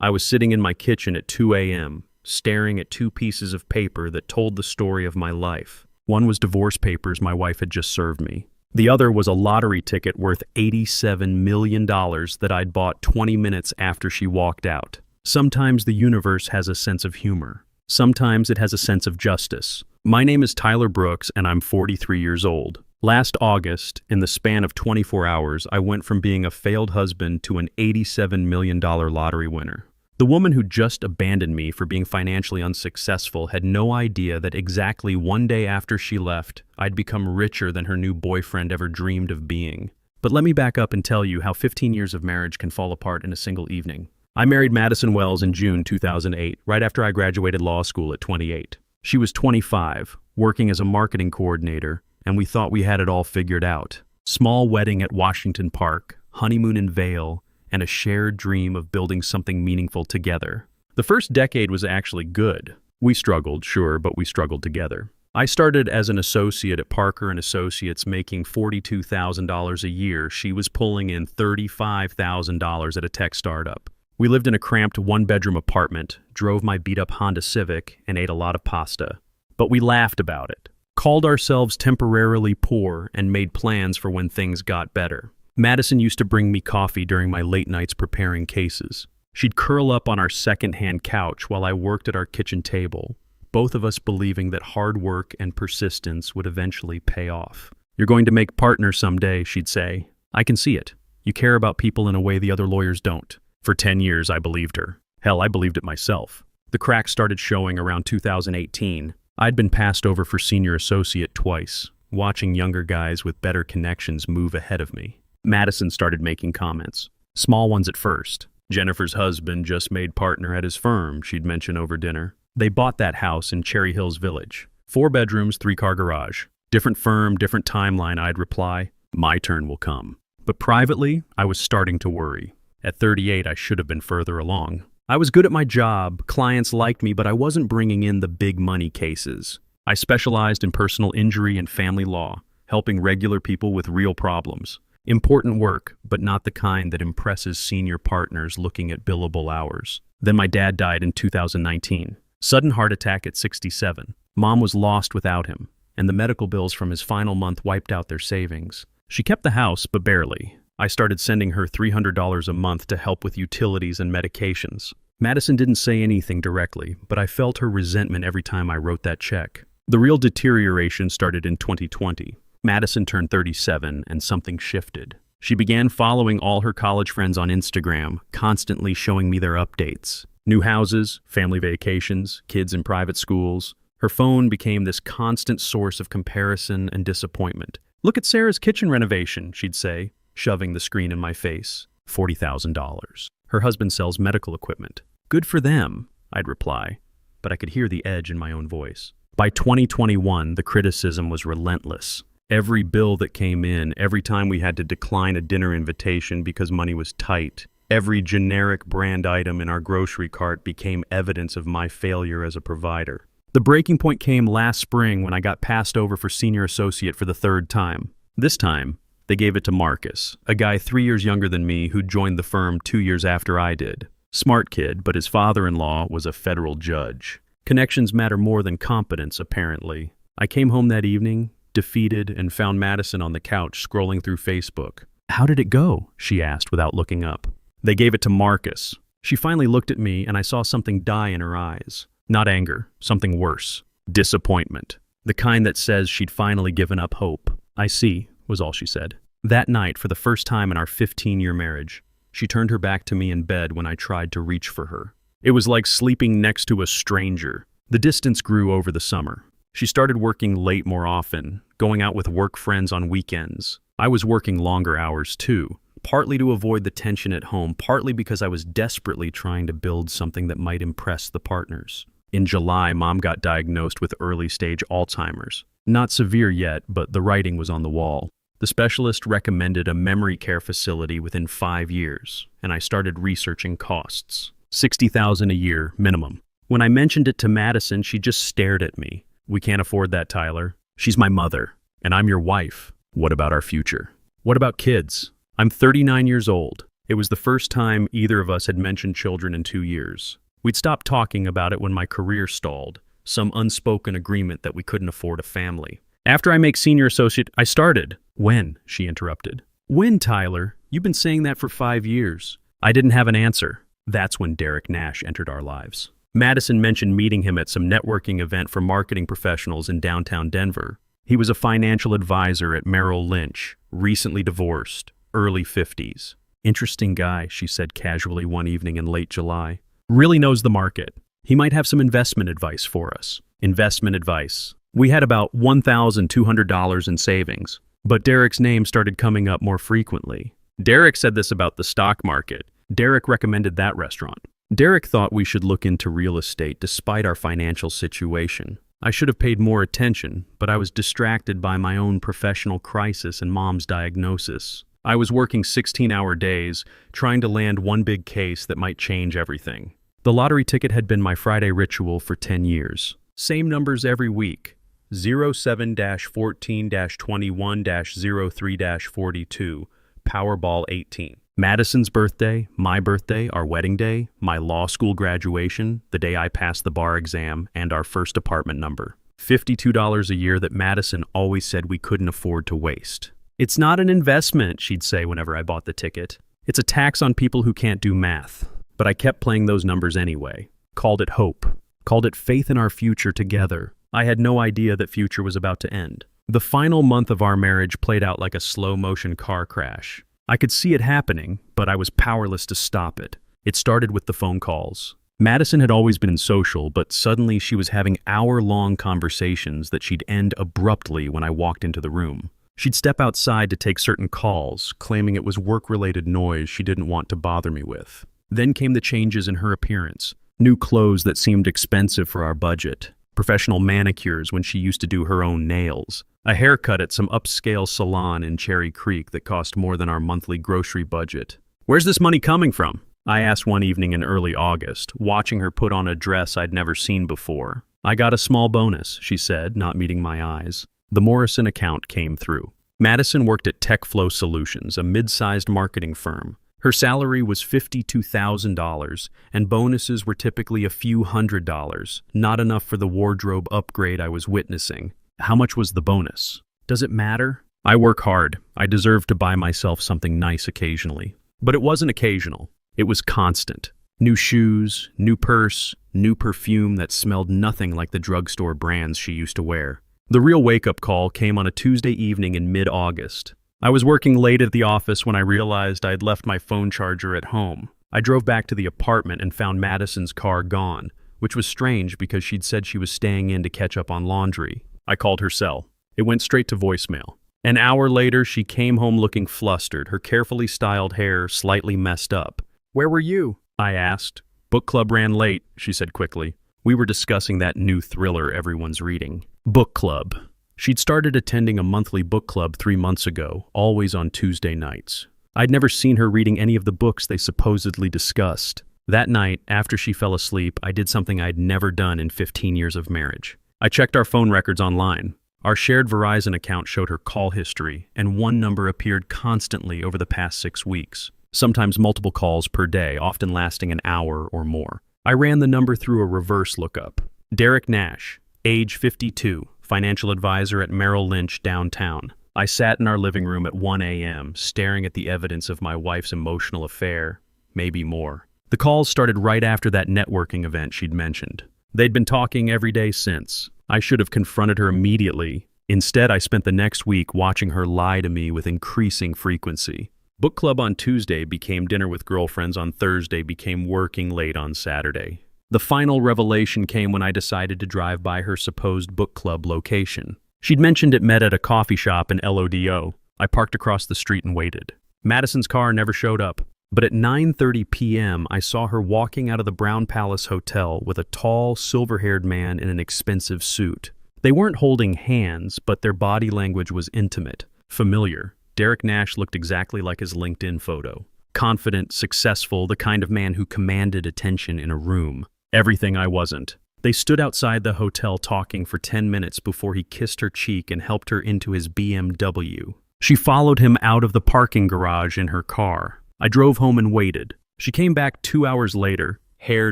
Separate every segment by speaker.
Speaker 1: I was sitting in my kitchen at 2 a.m., staring at two pieces of paper that told the story of my life. One was divorce papers my wife had just served me. The other was a lottery ticket worth $87 million that I'd bought 20 minutes after she walked out. Sometimes the universe has a sense of humor. Sometimes it has a sense of justice. My name is Tyler Brooks, and I'm 43 years old. Last August, in the span of 24 hours, I went from being a failed husband to an $87 million lottery winner. The woman who just abandoned me for being financially unsuccessful had no idea that exactly one day after she left, I'd become richer than her new boyfriend ever dreamed of being. But let me back up and tell you how 15 years of marriage can fall apart in a single evening. I married Madison Wells in June 2008, right after I graduated law school at 28. She was 25, working as a marketing coordinator, and we thought we had it all figured out. Small wedding at Washington Park, honeymoon in Vail, and a shared dream of building something meaningful together. The first decade was actually good. We struggled, sure, but we struggled together. I started as an associate at Parker & Associates making $42,000 a year. She was pulling in $35,000 at a tech startup. We lived in a cramped one-bedroom apartment, drove my beat-up Honda Civic, and ate a lot of pasta. But we laughed about it, called ourselves temporarily poor, and made plans for when things got better. Madison used to bring me coffee during my late nights preparing cases. She'd curl up on our second-hand couch while I worked at our kitchen table, both of us believing that hard work and persistence would eventually pay off. "You're going to make partners someday," she'd say. "I can see it. You care about people in a way the other lawyers don't." For 10 years, I believed her. Hell, I believed it myself. The cracks started showing around 2018. I'd been passed over for senior associate twice, watching younger guys with better connections move ahead of me. Madison started making comments. Small ones at first. Jennifer's husband just made partner at his firm, she'd mention over dinner. They bought that house in Cherry Hills Village. 4 bedrooms, 3-car garage. Different firm, different timeline, I'd reply. My turn will come. But privately, I was starting to worry. At 38, I should have been further along. I was good at my job, clients liked me, but I wasn't bringing in the big money cases. I specialized in personal injury and family law, helping regular people with real problems. Important work, but not the kind that impresses senior partners looking at billable hours. Then my dad died in 2019. Sudden heart attack at 67. Mom was lost without him, and the medical bills from his final month wiped out their savings. She kept the house, but barely. I started sending her $300 a month to help with utilities and medications. Madison didn't say anything directly, but I felt her resentment every time I wrote that check. The real deterioration started in 2020. Madison turned 37 and something shifted. She began following all her college friends on Instagram, constantly showing me their updates. New houses, family vacations, kids in private schools. Her phone became this constant source of comparison and disappointment. "Look at Sarah's kitchen renovation," she'd say, shoving the screen in my face. $40,000. Her husband sells medical equipment. "Good for them," I'd reply, but I could hear the edge in my own voice. By 2021, the criticism was relentless. Every bill that came in, every time we had to decline a dinner invitation because money was tight, every generic brand item in our grocery cart became evidence of my failure as a provider. The breaking point came last spring when I got passed over for senior associate for the 3rd time. This time, they gave it to Marcus, a guy 3 years younger than me who joined the firm 2 years after I did. Smart kid, but his father-in-law was a federal judge. Connections matter more than competence, apparently. I came home that evening, defeated, and found Madison on the couch scrolling through Facebook. "How did it go?" she asked without looking up. "They gave it to Marcus." She finally looked at me, and I saw something die in her eyes. Not anger, something worse. Disappointment. The kind that says she'd finally given up hope. "I see," was all she said. That night, for the first time in our 15-year marriage, she turned her back to me in bed when I tried to reach for her. It was like sleeping next to a stranger. The distance grew over the summer. She started working late more often, going out with work friends on weekends. I was working longer hours too, partly to avoid the tension at home, partly because I was desperately trying to build something that might impress the partners. In July, Mom got diagnosed with early-stage Alzheimer's. Not severe yet, but the writing was on the wall. The specialist recommended a memory care facility within 5 years, and I started researching costs. $60,000 a year, minimum. When I mentioned it to Madison, she just stared at me. "We can't afford that, Tyler. She's my mother, and I'm your wife. What about our future? What about kids? I'm 39 years old. It was the first time either of us had mentioned children in 2 years. We'd stopped talking about it when my career stalled, some unspoken agreement that we couldn't afford a family. After I make senior associate, I started. When? She interrupted. When, Tyler? You've been saying that for 5 years. I didn't have an answer. That's when Derek Nash entered our lives. Madison mentioned meeting him at some networking event for marketing professionals in downtown Denver. He was a financial advisor at Merrill Lynch, recently divorced, early 50s. Interesting guy, she said casually one evening in late July. Really knows the market. He might have some investment advice for us. Investment advice. We had about $1,200 in savings, but Derek's name started coming up more frequently. Derek said this about the stock market. Derek recommended that restaurant. Derek thought we should look into real estate despite our financial situation. I should have paid more attention, but I was distracted by my own professional crisis and Mom's diagnosis. I was working 16-hour days, trying to land one big case that might change everything. The lottery ticket had been my Friday ritual for 10 years. Same numbers every week. 07-14-21-03-42, Powerball 18. Madison's birthday, my birthday, our wedding day, my law school graduation, the day I passed the bar exam, and our first apartment number. $52 a year that Madison always said we couldn't afford to waste. It's not an investment, she'd say whenever I bought the ticket. It's a tax on people who can't do math. But I kept playing those numbers anyway. Called it hope. Called it faith in our future together. I had no idea that future was about to end. The final month of our marriage played out like a slow-motion car crash. I could see it happening, but I was powerless to stop it. It started with the phone calls. Madison had always been social, but suddenly she was having hour-long conversations that she'd end abruptly when I walked into the room. She'd step outside to take certain calls, claiming it was work-related noise she didn't want to bother me with. Then came the changes in her appearance. New clothes that seemed expensive for our budget. Professional manicures when she used to do her own nails. A haircut at some upscale salon in Cherry Creek that cost more than our monthly grocery budget. Where's this money coming from? I asked one evening in early August, watching her put on a dress I'd never seen before. I got a small bonus, she said, not meeting my eyes. The Morrison account came through. Madison worked at TechFlow Solutions, a mid-sized marketing firm. Her salary was $52,000, and bonuses were typically a few $100s, not enough for the wardrobe upgrade I was witnessing. How much was the bonus? Does it matter? I work hard. I deserve to buy myself something nice occasionally. But it wasn't occasional. It was constant. New shoes, new purse, new perfume that smelled nothing like the drugstore brands she used to wear. The real wake-up call came on a Tuesday evening in mid-August. I was working late at the office when I realized I'd left my phone charger at home. I drove back to the apartment and found Madison's car gone, which was strange because she'd said she was staying in to catch up on laundry. I called her cell. It went straight to voicemail. An hour later, she came home looking flustered, her carefully styled hair slightly messed up. "Where were you?" I asked. "Book club ran late," she said quickly. We were discussing that new thriller everyone's reading. Book club. She'd started attending a monthly book club 3 months ago, always on Tuesday nights. I'd never seen her reading any of the books they supposedly discussed. That night, after she fell asleep, I did something I'd never done in 15 years of marriage. I checked our phone records online. Our shared Verizon account showed her call history, and one number appeared constantly over the past 6 weeks. Sometimes multiple calls per day, often lasting an hour or more. I ran the number through a reverse lookup. Derek Nash, age 52. Financial advisor at Merrill Lynch downtown. I sat in our living room at 1 a.m., staring at the evidence of my wife's emotional affair, maybe more. The calls started right after that networking event she'd mentioned. They'd been talking every day since. I should have confronted her immediately. Instead, I spent the next week watching her lie to me with increasing frequency. Book club on Tuesday became dinner with girlfriends on Thursday, became working late on Saturday. The final revelation came when I decided to drive by her supposed book club location. She'd mentioned it met at a coffee shop in LODO. I parked across the street and waited. Madison's car never showed up. But at 9:30 p.m., I saw her walking out of the Brown Palace Hotel with a tall, silver-haired man in an expensive suit. They weren't holding hands, but their body language was intimate, familiar. Derek Nash looked exactly like his LinkedIn photo. Confident, successful, the kind of man who commanded attention in a room. Everything I wasn't. They stood outside the hotel talking for 10 minutes before he kissed her cheek and helped her into his BMW. She followed him out of the parking garage in her car. I drove home and waited. She came back 2 hours later, hair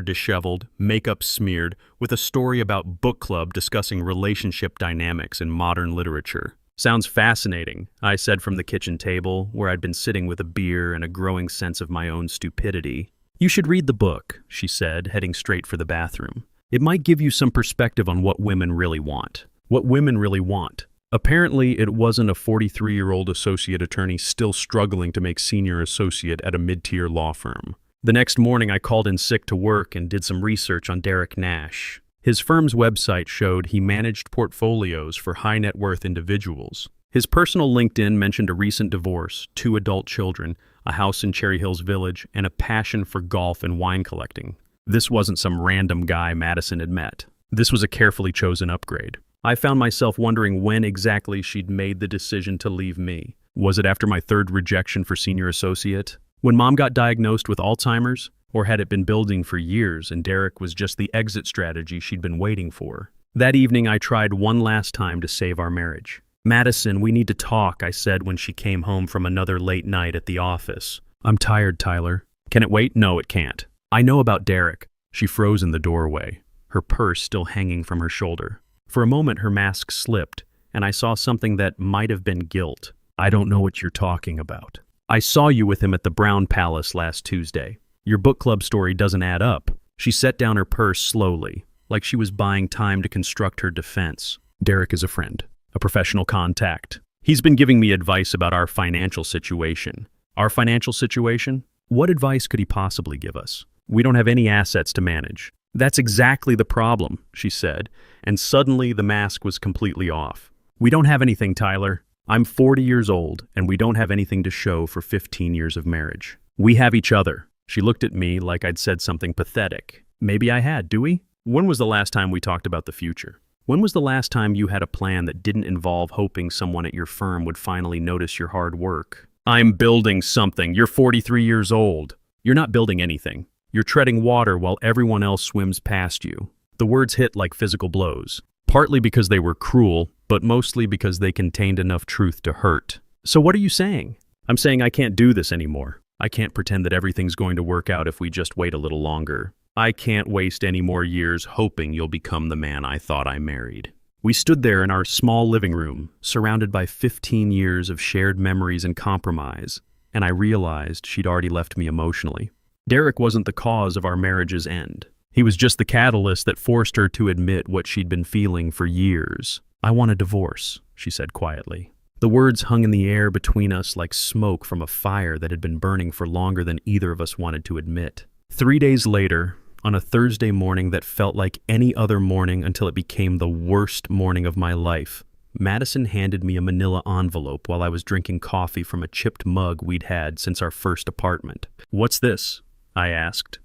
Speaker 1: disheveled, makeup smeared, with a story about book club discussing relationship dynamics in modern literature. Sounds fascinating, I said from the kitchen table, where I'd been sitting with a beer and a growing sense of my own stupidity. You should read the book, she said, heading straight for the bathroom. It might give you some perspective on what women really want. What women really want. Apparently, it wasn't a 43-year-old associate attorney still struggling to make senior associate at a mid-tier law firm. The next morning, I called in sick to work and did some research on Derek Nash. His firm's website showed he managed portfolios for high-net-worth individuals. His personal LinkedIn mentioned a recent divorce, 2 adult children, a house in Cherry Hills Village, and a passion for golf and wine collecting. This wasn't some random guy Madison had met. This was a carefully chosen upgrade. I found myself wondering when exactly she'd made the decision to leave me. Was it after my 3rd rejection for senior associate? When Mom got diagnosed with Alzheimer's? Or had it been building for years and Derek was just the exit strategy she'd been waiting for? That evening, I tried one last time to save our marriage. Madison, we need to talk, I said when she came home from another late night at the office. I'm tired, Tyler. Can it wait? No, it can't. I know about Derek. She froze in the doorway, her purse still hanging from her shoulder. For a moment, her mask slipped, and I saw something that might have been guilt. I don't know what you're talking about. I saw you with him at the Brown Palace last Tuesday. Your book club story doesn't add up. She set down her purse slowly, like she was buying time to construct her defense. Derek is a friend, a professional contact. He's been giving me advice about our financial situation. Our financial situation? What advice could he possibly give us? We don't have any assets to manage. That's exactly the problem, she said, and suddenly the mask was completely off. We don't have anything, Tyler. I'm 40 years old, and we don't have anything to show for 15 years of marriage. We have each other. She looked at me like I'd said something pathetic. Maybe I had, do we? When was the last time we talked about the future? When was the last time you had a plan that didn't involve hoping someone at your firm would finally notice your hard work? I'm building something. You're 43 years old. You're not building anything. You're treading water while everyone else swims past you. The words hit like physical blows, partly because they were cruel, but mostly because they contained enough truth to hurt. So what are you saying? I'm saying I can't do this anymore. I can't pretend that everything's going to work out if we just wait a little longer. I can't waste any more years hoping you'll become the man I thought I married. We stood there in our small living room, surrounded by 15 years of shared memories and compromise, and I realized she'd already left me emotionally. Derek wasn't the cause of our marriage's end. He was just the catalyst that forced her to admit what she'd been feeling for years. I want a divorce, she said quietly. The words hung in the air between us like smoke from a fire that had been burning for longer than either of us wanted to admit. 3 days later, on a Thursday morning that felt like any other morning until it became the worst morning of my life, Madison handed me a manila envelope while I was drinking coffee from a chipped mug we'd had since our first apartment. What's this? I asked,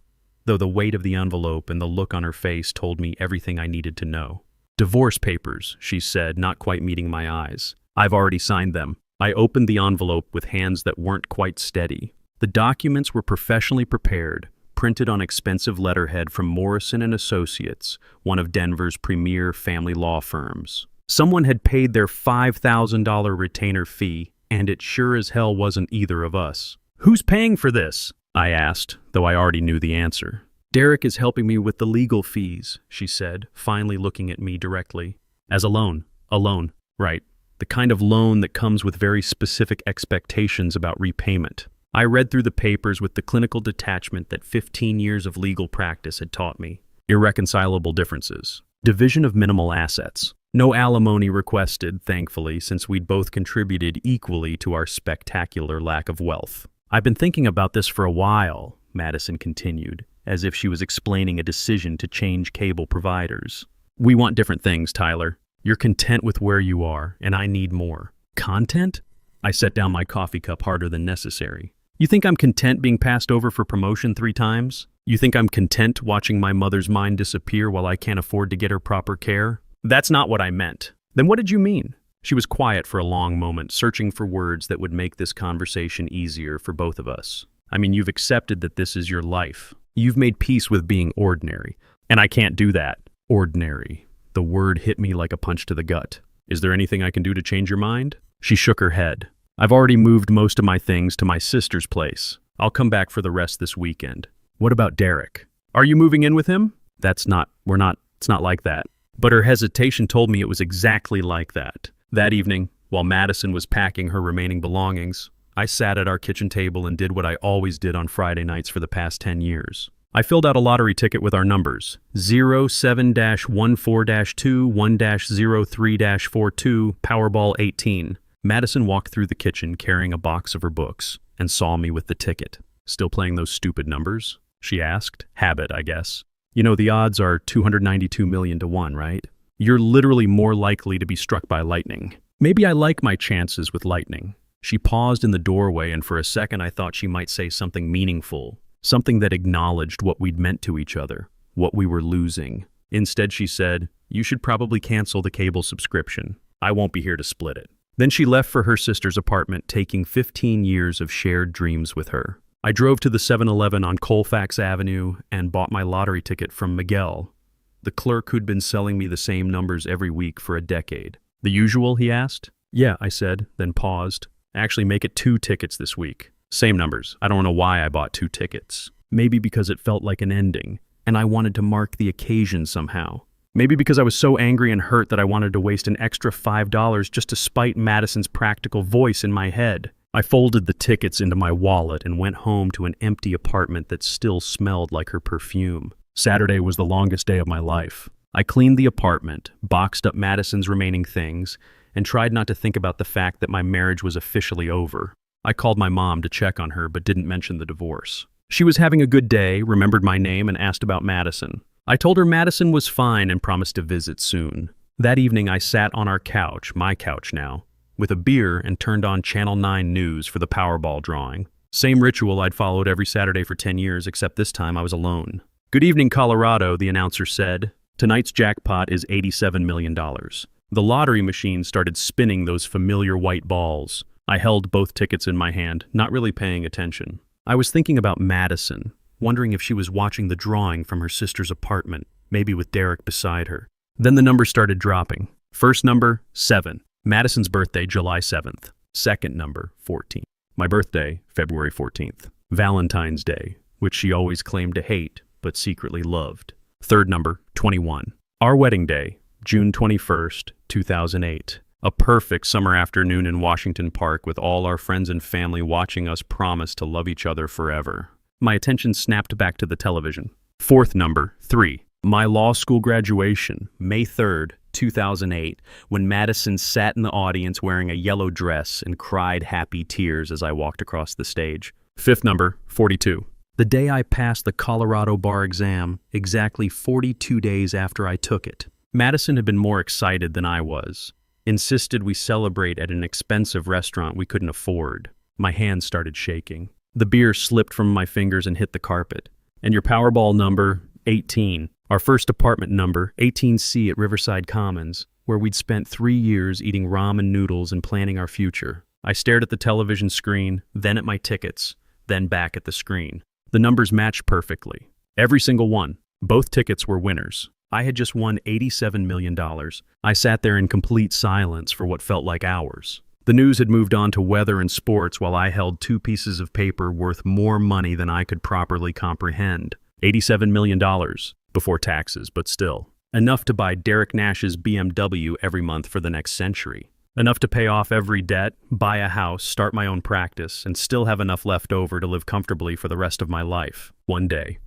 Speaker 1: though the weight of the envelope and the look on her face told me everything I needed to know. Divorce papers, she said, not quite meeting my eyes. I've already signed them. I opened the envelope with hands that weren't quite steady. The documents were professionally prepared, printed on expensive letterhead from Morrison & Associates, one of Denver's premier family law firms. Someone had paid their $5,000 retainer fee, and it sure as hell wasn't either of us. Who's paying for this? I asked, though I already knew the answer. Derek is helping me with the legal fees, she said, finally looking at me directly. As a loan. A loan, right. The kind of loan that comes with very specific expectations about repayment. I read through the papers with the clinical detachment that 15 years of legal practice had taught me. Irreconcilable differences. Division of minimal assets. No alimony requested, thankfully, since we'd both contributed equally to our spectacular lack of wealth. I've been thinking about this for a while, Madison continued, as if she was explaining a decision to change cable providers. We want different things, Tyler. You're content with where you are, and I need more. Content? I set down my coffee cup harder than necessary. You think I'm content being passed over for promotion 3 times? You think I'm content watching my mother's mind disappear while I can't afford to get her proper care? That's not what I meant. Then what did you mean? She was quiet for a long moment, searching for words that would make this conversation easier for both of us. I mean, you've accepted that this is your life. You've made peace with being ordinary. And I can't do that. Ordinary. The word hit me like a punch to the gut. Is there anything I can do to change your mind? She shook her head. I've already moved most of my things to my sister's place. I'll come back for the rest this weekend. What about Derek? Are you moving in with him? It's not like that. But her hesitation told me it was exactly like that. That evening, while Madison was packing her remaining belongings, I sat at our kitchen table and did what I always did on Friday nights for the past 10 years. I filled out a lottery ticket with our numbers, 07-14-2, 1-03-42, Powerball 18. Madison walked through the kitchen carrying a box of her books and saw me with the ticket. Still playing those stupid numbers? She asked. Habit, I guess. You know, the odds are 292 million to 1, right? You're literally more likely to be struck by lightning. Maybe I like my chances with lightning. She paused in the doorway, and for a second I thought she might say something meaningful, something that acknowledged what we'd meant to each other, what we were losing. Instead, she said, "You should probably cancel the cable subscription. I won't be here to split it." Then she left for her sister's apartment, taking 15 years of shared dreams with her. I drove to the 7-Eleven on Colfax Avenue and bought my lottery ticket from Miguel, the clerk who'd been selling me the same numbers every week for a decade. "The usual?" he asked. "Yeah," I said, then paused. "Actually, make it 2 tickets this week. Same numbers. I don't know why I bought 2 tickets. Maybe because it felt like an ending, and I wanted to mark the occasion somehow. Maybe because I was so angry and hurt that I wanted to waste an extra $5 just to spite Madison's practical voice in my head. I folded the tickets into my wallet and went home to an empty apartment that still smelled like her perfume. Saturday was the longest day of my life. I cleaned the apartment, boxed up Madison's remaining things, and tried not to think about the fact that my marriage was officially over. I called my mom to check on her but didn't mention the divorce. She was having a good day, remembered my name, and asked about Madison. I told her Madison was fine and promised to visit soon. That evening I sat on our couch, my couch now, with a beer and turned on Channel 9 News for the Powerball drawing. Same ritual I'd followed every Saturday for 10 years, except this time I was alone. "Good evening, Colorado," the announcer said. "Tonight's jackpot is $87 million. The lottery machine started spinning those familiar white balls. I held both tickets in my hand, not really paying attention. I was thinking about Madison, wondering if she was watching the drawing from her sister's apartment, maybe with Derek beside her. Then the numbers started dropping. First number, 7. Madison's birthday, July 7th. Second number, 14. My birthday, February 14th. Valentine's Day, which she always claimed to hate, but secretly loved. Third number, 21. Our wedding day, June 21st, 2008. A perfect summer afternoon in Washington Park with all our friends and family watching us promise to love each other forever. My attention snapped back to the television. Fourth number, 3. My law school graduation, May 3rd, 2008, when Madison sat in the audience wearing a yellow dress and cried happy tears as I walked across the stage. Fifth number, 42. The day I passed the Colorado bar exam, exactly 42 days after I took it. Madison had been more excited than I was. Insisted we celebrate at an expensive restaurant we couldn't afford. My hands started shaking. The beer slipped from my fingers and hit the carpet. "And your Powerball number, 18. Our first apartment number, 18C at Riverside Commons, where we'd spent 3 years eating ramen noodles and planning our future." I stared at the television screen, then at my tickets, then back at the screen. The numbers matched perfectly. Every single one. Both tickets were winners. I had just won $87 million. I sat there in complete silence for what felt like hours. The news had moved on to weather and sports while I held 2 pieces of paper worth more money than I could properly comprehend. $87 million. Before taxes, but still. Enough to buy Derek Nash's BMW every month for the next century. Enough to pay off every debt, buy a house, start my own practice, and still have enough left over to live comfortably for the rest of my life. One day.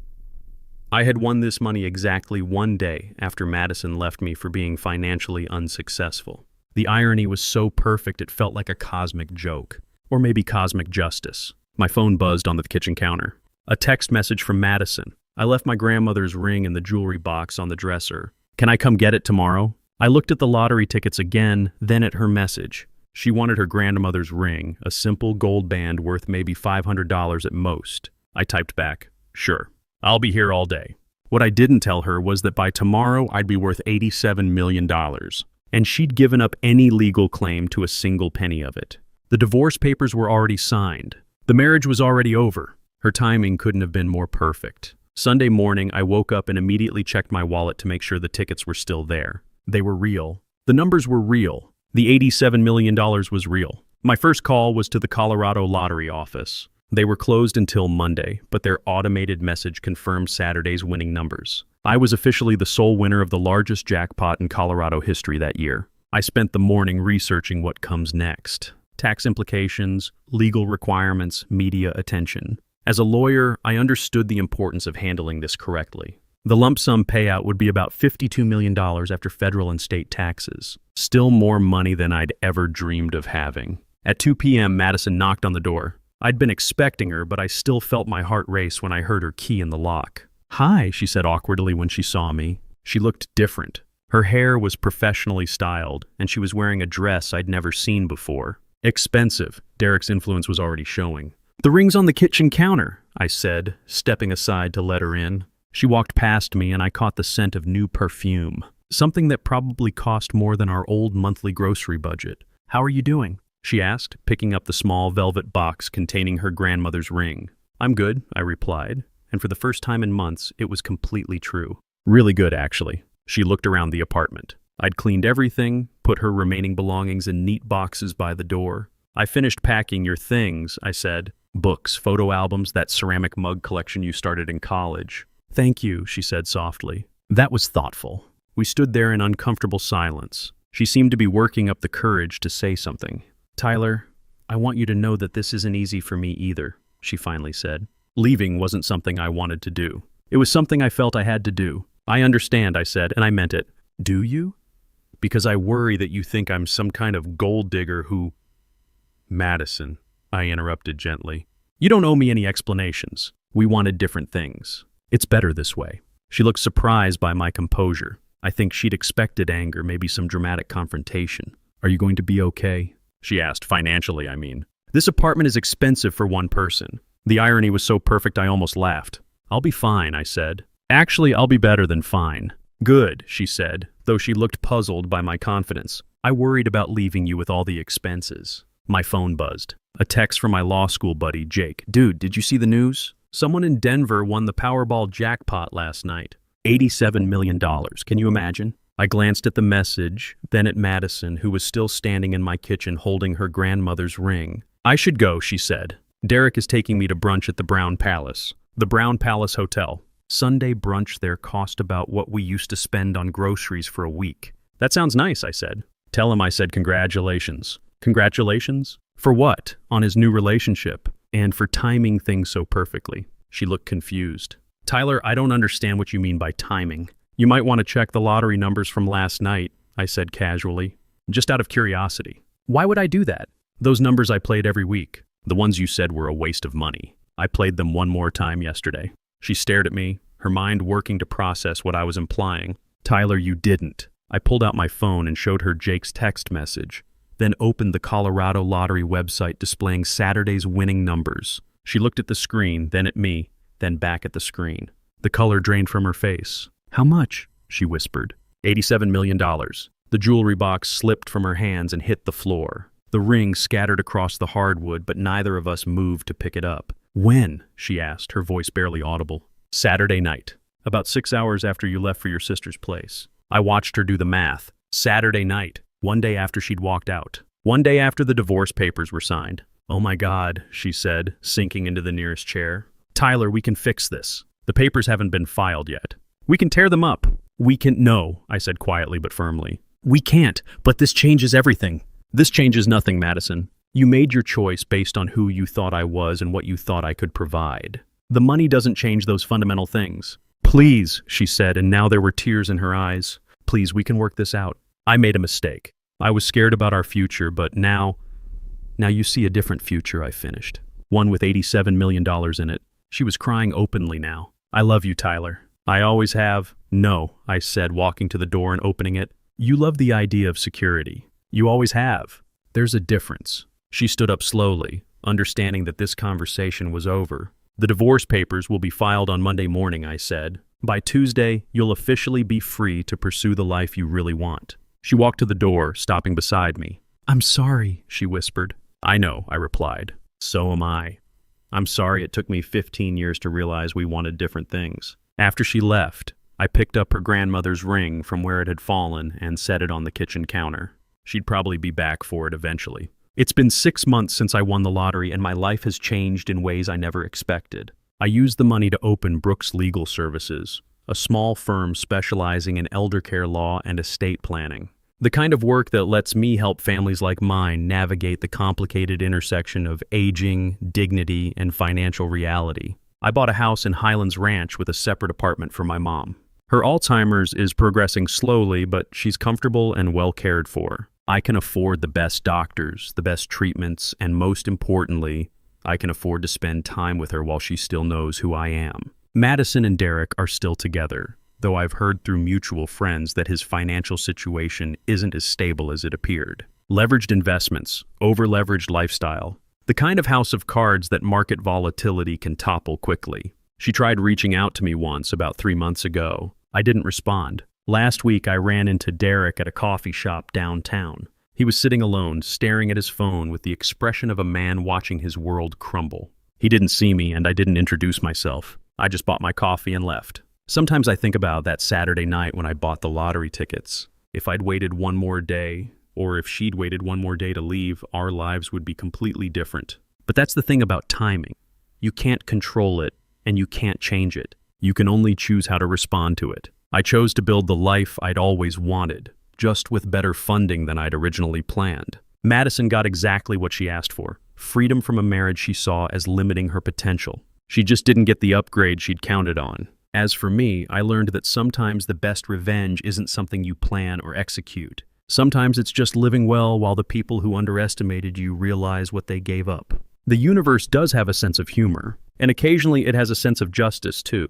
Speaker 1: I had won this money exactly 1 day after Madison left me for being financially unsuccessful. The irony was so perfect it felt like a cosmic joke. Or maybe cosmic justice. My phone buzzed on the kitchen counter. A text message from Madison. I left my grandmother's ring in the jewelry box on the dresser. "Can I come get it tomorrow?" I looked at the lottery tickets again, then at her message. She wanted her grandmother's ring, a simple gold band worth maybe $500 at most. I typed back, "Sure. I'll be here all day." What I didn't tell her was that by tomorrow I'd be worth $87 million, and she'd given up any legal claim to a single penny of it. The divorce papers were already signed. The marriage was already over. Her timing couldn't have been more perfect. Sunday morning, I woke up and immediately checked my wallet to make sure the tickets were still there. They were real. The numbers were real. The $87 million was real. My first call was to the Colorado Lottery office. They were closed until Monday, but their automated message confirmed Saturday's winning numbers. I was officially the sole winner of the largest jackpot in Colorado history that year. I spent the morning researching what comes next. Tax implications, legal requirements, media attention. As a lawyer, I understood the importance of handling this correctly. The lump sum payout would be about $52 million after federal and state taxes. Still more money than I'd ever dreamed of having. At 2 p.m., Madison knocked on the door. I'd been expecting her, but I still felt my heart race when I heard her key in the lock. "Hi," she said awkwardly when she saw me. She looked different. Her hair was professionally styled, and she was wearing a dress I'd never seen before. Expensive. Derek's influence was already showing. "The ring's on the kitchen counter," I said, stepping aside to let her in. She walked past me, and I caught the scent of new perfume. Something that probably cost more than our old monthly grocery budget. "How are you doing?" she asked, picking up the small velvet box containing her grandmother's ring. "I'm good," I replied, and for the first time in months, it was completely true. "Really good, actually." She looked around the apartment. I'd cleaned everything, put her remaining belongings in neat boxes by the door. "I finished packing your things," I said. "Books, photo albums, that ceramic mug collection you started in college." "Thank you," she said softly. That was thoughtful. We stood there in uncomfortable silence. She seemed to be working up the courage to say something. "Tyler, I want you to know that this isn't easy for me either," she finally said. Leaving wasn't something I wanted to do. It was something I felt I had to do. "I understand," I said, and I meant it. "Do you?" "Because I worry that you think I'm some kind of gold digger who—" "Madison," I interrupted gently. "You don't owe me any explanations. We wanted different things. It's better this way." She looked surprised by my composure. I think she'd expected anger, maybe some dramatic confrontation. "Are you going to be okay?" she asked, financially, I mean. "This apartment is expensive for one person." The irony was so perfect I almost laughed. "I'll be fine," I said. "Actually, I'll be better than fine." "Good," she said, though she looked puzzled by my confidence. "I worried about leaving you with all the expenses." My phone buzzed. A text from my law school buddy, Jake. "Dude, did you see the news? Someone in Denver won the Powerball jackpot last night. $87 million. Can you imagine?" I glanced at the message, then at Madison, who was still standing in my kitchen holding her grandmother's ring. "I should go," she said. "Derek is taking me to brunch at the Brown Palace." The Brown Palace Hotel. Sunday brunch there cost about what we used to spend on groceries for a week. "That sounds nice," I said. "Tell him I said congratulations." "Congratulations? For what?" "On his new relationship. And for timing things so perfectly." She looked confused. "Tyler, I don't understand what you mean by timing." "You might want to check the lottery numbers from last night," I said casually. "Just out of curiosity." "Why would I do that?" "Those numbers I played every week. The ones you said were a waste of money. I played them one more time yesterday." She stared at me, her mind working to process what I was implying. "Tyler, you didn't." I pulled out my phone and showed her Jake's text message, then opened the Colorado Lottery website displaying Saturday's winning numbers. She looked at the screen, then at me, then back at the screen. The color drained from her face. "How much?" she whispered. $87 million. The jewelry box slipped from her hands and hit the floor. The ring scattered across the hardwood, but neither of us moved to pick it up. "When?" she asked, her voice barely audible. "Saturday night. About 6 hours after you left for your sister's place." I watched her do the math. Saturday night. One day after she'd walked out. One day after the divorce papers were signed. "Oh my God," she said, sinking into the nearest chair. "Tyler, we can fix this. The papers haven't been filed yet. We can tear them up." "We can—" "No," I said quietly but firmly. "We can't, but this changes everything." "This changes nothing, Madison. You made your choice based on who you thought I was and what you thought I could provide. The money doesn't change those fundamental things." "Please," she said, and now there were tears in her eyes. "Please, we can work this out. I made a mistake. I was scared about our future, but now you see a different future," I finished. "One with $87 million in it." She was crying openly now. "I love you, Tyler. I always have." "No," I said, walking to the door and opening it. "You love the idea of security. You always have. There's a difference." She stood up slowly, understanding that this conversation was over. "The divorce papers will be filed on Monday morning," I said. "By Tuesday, you'll officially be free to pursue the life you really want." She walked to the door, stopping beside me. "I'm sorry," she whispered. "I know," I replied. "So am I. I'm sorry it took me 15 years to realize we wanted different things." After she left, I picked up her grandmother's ring from where it had fallen and set it on the kitchen counter. She'd probably be back for it eventually. It's been 6 months since I won the lottery, and my life has changed in ways I never expected. I used the money to open Brooks Legal Services, a small firm specializing in elder care law and estate planning. The kind of work that lets me help families like mine navigate the complicated intersection of aging, dignity, and financial reality. I bought a house in Highlands Ranch with a separate apartment for my mom. Her Alzheimer's is progressing slowly, but she's comfortable and well cared for. I can afford the best doctors, the best treatments, and most importantly, I can afford to spend time with her while she still knows who I am. Madison and Derek are still together, though I've heard through mutual friends that his financial situation isn't as stable as it appeared. Leveraged investments, over-leveraged lifestyle, the kind of house of cards that market volatility can topple quickly. She tried reaching out to me once about 3 months ago. I didn't respond. Last week I ran into Derek at a coffee shop downtown. He was sitting alone, staring at his phone with the expression of a man watching his world crumble. He didn't see me, and I didn't introduce myself. I just bought my coffee and left. Sometimes I think about that Saturday night when I bought the lottery tickets. If I'd waited one more day, or if she'd waited one more day to leave, our lives would be completely different. But that's the thing about timing. You can't control it, and you can't change it. You can only choose how to respond to it. I chose to build the life I'd always wanted, just with better funding than I'd originally planned. Madison got exactly what she asked for: freedom from a marriage she saw as limiting her potential. She just didn't get the upgrade she'd counted on. As for me, I learned that sometimes the best revenge isn't something you plan or execute. Sometimes it's just living well while the people who underestimated you realize what they gave up. The universe does have a sense of humor, and occasionally it has a sense of justice too.